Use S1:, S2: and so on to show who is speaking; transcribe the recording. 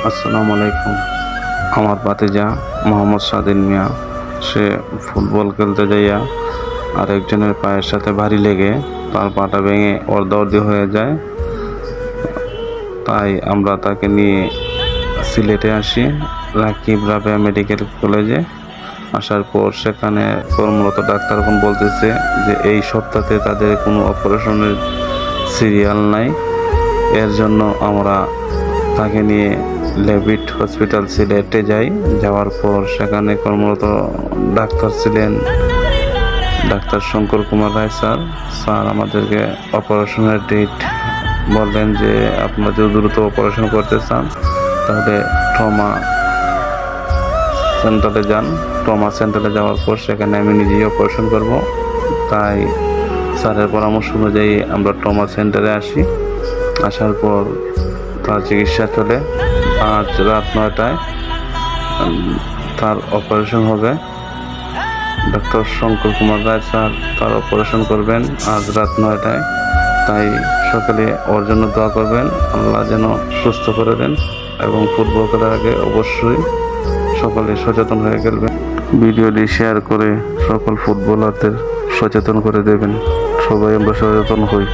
S1: আসসালামু আলাইকুম। আমার ভাতিজা মোহাম্মদ স্বাধীন মিয়া, সে ফুটবল খেলতে যাইয়া আরেকজনের পায়ের সাথে ভারী লেগে তার পাটা ভেঙে অর্ধ হয়ে যায়। তাই আমরা তাকে নিয়ে সিলেটে আসি, রাকিব রাবেয়া মেডিকেল কলেজে। আসার পর সেখানে কর্মরত ডাক্তারগণ বলতেছে যে এই সপ্তাহে তাদের কোনো অপারেশনের সিরিয়াল নাই। এর জন্য আমরা তাকে নিয়ে লেভিট হসপিটাল সিলেটে যাই। যাওয়ার পর সেখানে কর্মরত ডাক্তার ছিলেন ডাক্তার শঙ্কর কুমার রায় স্যার আমাদেরকে অপারেশনের ডেট বললেন যে আপনারা যদি দ্রুত অপারেশন করতে চান তাহলে ট্রমা সেন্টারে যান। ট্রমা সেন্টারে যাওয়ার পর সেখানে আমি নিজেই অপারেশন করব। তাই স্যারের পরামর্শ অনুযায়ী আমরা ট্রমা সেন্টারে আসি। আসার পর তার চিকিৎসা চলে। আজ রাত 9টায় তার অপারেশন হবে। ডক্টর শঙ্কর কুমার রায় স্যার তার অপারেশন করবেন আজ রাত 9টায়। তাই সকালে ওর জন্য দোয়া করবেন, আল্লাহ যেন সুস্থ করে দেন। এবং ফুটবল খেলার আগে অবশ্যই সকলে সচেতন হয়ে খেলবেন। ভিডিওটি শেয়ার করে সকল ফুটবলারদের সচেতন করে দেবেন। সবাই আমরা সচেতন হই।